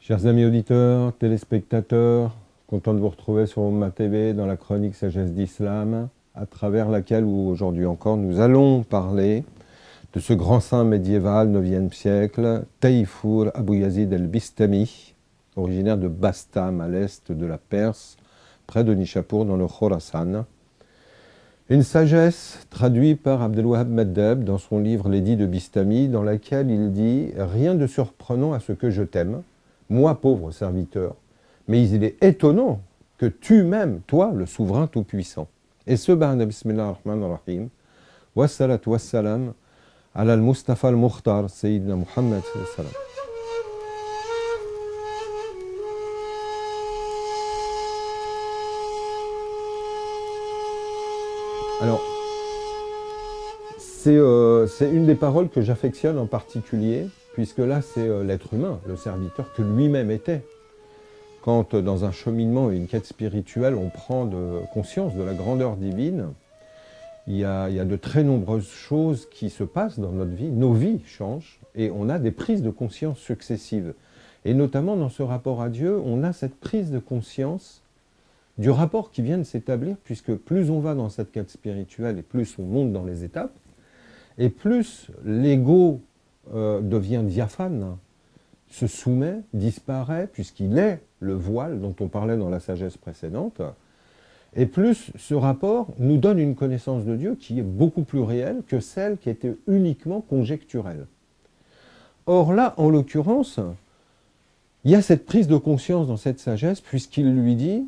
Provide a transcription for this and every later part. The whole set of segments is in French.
Chers amis auditeurs, téléspectateurs, content de vous retrouver sur ma TV dans la chronique Sagesse d'Islam, à travers laquelle, aujourd'hui encore, nous allons parler de ce grand saint médiéval, 9e siècle, Taïfour Abou Yazid el-Bistami, originaire de Bastam, à l'est de la Perse, près de Nishapur, dans le Khorasan. Une sagesse traduite par Abdelwahab Meddeb dans son livre L'édit de Bistami, dans laquelle il dit « Rien de surprenant à ce que je t'aime, moi pauvre serviteur, mais il est étonnant que tu m'aimes, toi, le souverain tout-puissant. » Et ce ba'da bismillah ar-Rahman ar-Rahim, wassalatu wassalam, ala al-Mustafa al-Mukhtar, Sayyidina Muhammad sallallahu alayhi wa sallam. Alors, c'est une des paroles que j'affectionne en particulier, puisque là, c'est l'être humain, le serviteur que lui-même était. Quand, dans un cheminement et une quête spirituelle, on prend conscience de la grandeur divine, il y a de très nombreuses choses qui se passent dans notre vie, nos vies changent, et on a des prises de conscience successives. Et notamment dans ce rapport à Dieu, on a cette prise de conscience du rapport qui vient de s'établir, puisque plus on va dans cette quête spirituelle et plus on monte dans les étapes, et plus l'ego devient diaphane, se soumet, disparaît, puisqu'il est le voile dont on parlait dans la sagesse précédente, et plus ce rapport nous donne une connaissance de Dieu qui est beaucoup plus réelle que celle qui était uniquement conjecturelle. Or là, en l'occurrence, il y a cette prise de conscience dans cette sagesse, puisqu'il lui dit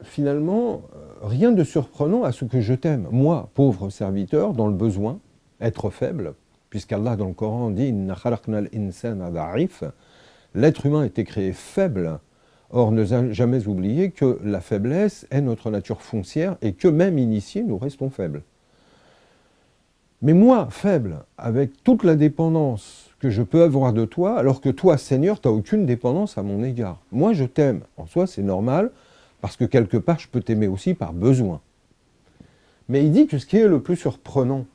finalement, rien de surprenant à ce que je t'aime, moi, pauvre serviteur, dans le besoin, être faible, puisqu'Allah dans le Coran dit « Inna khalaqna al-insana da'if », l'être humain a été créé faible. Or, ne jamais oublier que la faiblesse est notre nature foncière et que même initiés, nous restons faibles. Mais moi, faible, avec toute la dépendance que je peux avoir de toi, alors que toi, Seigneur, tu n'as aucune dépendance à mon égard. Moi, je t'aime. En soi, c'est normal, parce que quelque part, je peux t'aimer aussi par besoin. Mais il dit que ce qui est le plus surprenant,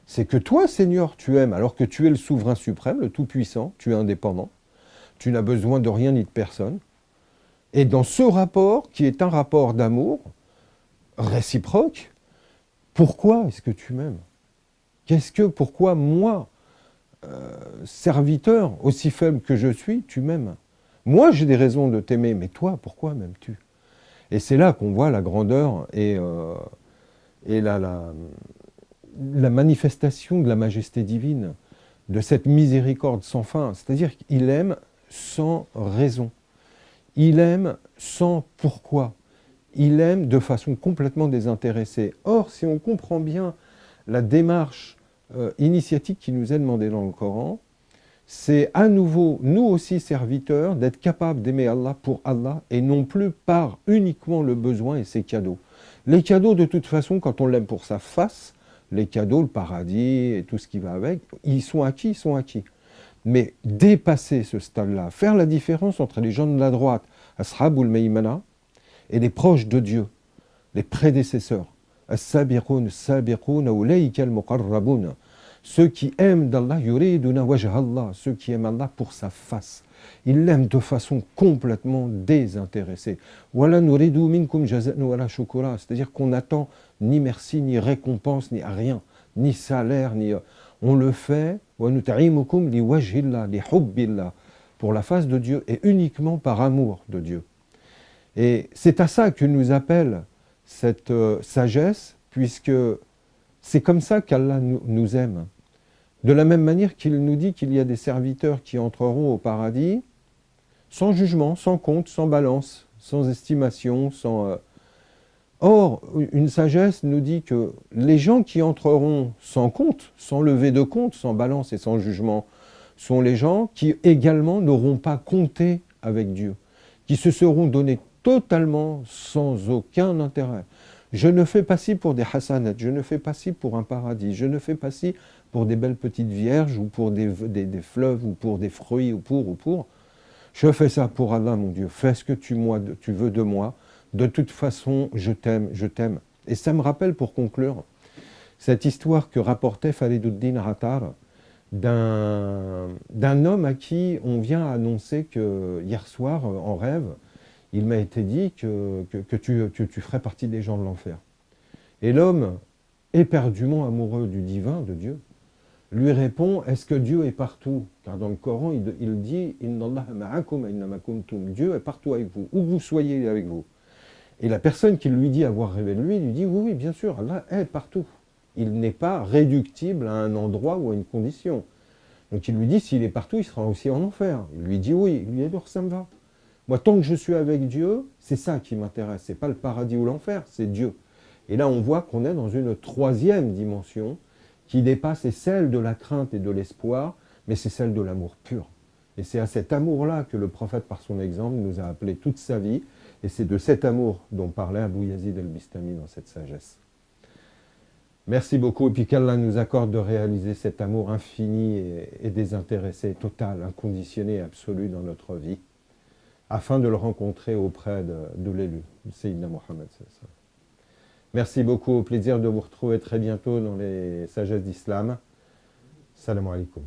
c'est que toi, Seigneur, tu aimes, alors que tu es le souverain suprême, le tout-puissant, tu es indépendant, tu n'as besoin de rien ni de personne. Et dans ce rapport, qui est un rapport d'amour réciproque, pourquoi est-ce que tu m'aimes? Pourquoi moi, serviteur, aussi faible que je suis, tu m'aimes? Moi, j'ai des raisons de t'aimer, mais toi, pourquoi m'aimes-tu? Et c'est là qu'on voit la grandeur et la manifestation de la majesté divine, de cette miséricorde sans fin. C'est-à-dire qu'il aime sans raison. Il aime sans pourquoi. Il aime de façon complètement désintéressée. Or, si on comprend bien la démarche initiatique qui nous est demandée dans le Coran, c'est à nouveau, nous aussi serviteurs, d'être capables d'aimer Allah pour Allah et non plus par uniquement le besoin et ses cadeaux. Les cadeaux, de toute façon, quand on l'aime pour sa face, les cadeaux, le paradis et tout ce qui va avec, ils sont acquis, ils sont acquis. Mais dépasser ce stade-là, faire la différence entre les gens de la droite, Ashabul Maymana, et les proches de Dieu, les prédécesseurs, As-Sabiqun, Sabiqun, Awlayka al-Muqarrabun, ceux qui aiment d'Allah, yuriduna wajha Allah, ceux qui aiment Allah pour sa face. Ils l'aiment de façon complètement désintéressée. Wala nuridu minkum jaza'an wala shukura, c'est-à-dire qu'on n'attend ni merci, ni récompense, ni rien, ni salaire, ni... On le fait, wa nut'imukum li wajhillah, li hubbillah, pour la face de Dieu et uniquement par amour de Dieu. Et c'est à ça que nous appelle cette sagesse, puisque c'est comme ça qu'Allah nous aime. De la même manière qu'il nous dit qu'il y a des serviteurs qui entreront au paradis sans jugement, sans compte, sans balance, sans estimation, sans... Or, une sagesse nous dit que les gens qui entreront sans compte, sans lever de compte, sans balance et sans jugement, sont les gens qui également n'auront pas compté avec Dieu, qui se seront donnés totalement sans aucun intérêt. Je ne fais pas ci pour des hasanat, je ne fais pas ci pour un paradis, je ne fais pas ci pour des belles petites vierges, ou pour des fleuves, ou pour des fruits, ou pour. Je fais ça pour Allah, mon Dieu. Fais ce que tu veux de moi. De toute façon, je t'aime, je t'aime. Et ça me rappelle, pour conclure, cette histoire que rapportait Fariduddin Attar d'un homme à qui on vient annoncer que hier soir, en rêve, il m'a été dit que tu ferais partie des gens de l'enfer. Et l'homme, éperdument amoureux du divin, de Dieu, lui répond, est-ce que Dieu est partout? Car dans le Coran, il dit, Inna Allah ma'akum aynama kuntum. Dieu est partout avec vous, où que vous soyez, il est avec vous. Et la personne qui lui dit avoir rêvé de lui dit, oui, oui, bien sûr, Allah est partout. Il n'est pas réductible à un endroit ou à une condition. Donc il lui dit, s'il est partout, il sera aussi en enfer. Il lui dit, oui, il lui dit, alors ça me va. Moi, tant que je suis avec Dieu, c'est ça qui m'intéresse. C'est pas le paradis ou l'enfer, c'est Dieu. Et là, on voit qu'on est dans une troisième dimension qui dépasse, c'est celle de la crainte et de l'espoir, mais c'est celle de l'amour pur. Et c'est à cet amour-là que le prophète, par son exemple, nous a appelé toute sa vie. Et c'est de cet amour dont parlait Abou Yazid el-Bistami dans cette sagesse. Merci beaucoup, et puis qu'Allah nous accorde de réaliser cet amour infini et désintéressé, total, inconditionné, absolu dans notre vie, afin de le rencontrer auprès de l'élu, de Sayyidina Mohammed. Merci beaucoup, au plaisir de vous retrouver très bientôt dans les sagesses d'Islam. Salam alaikum.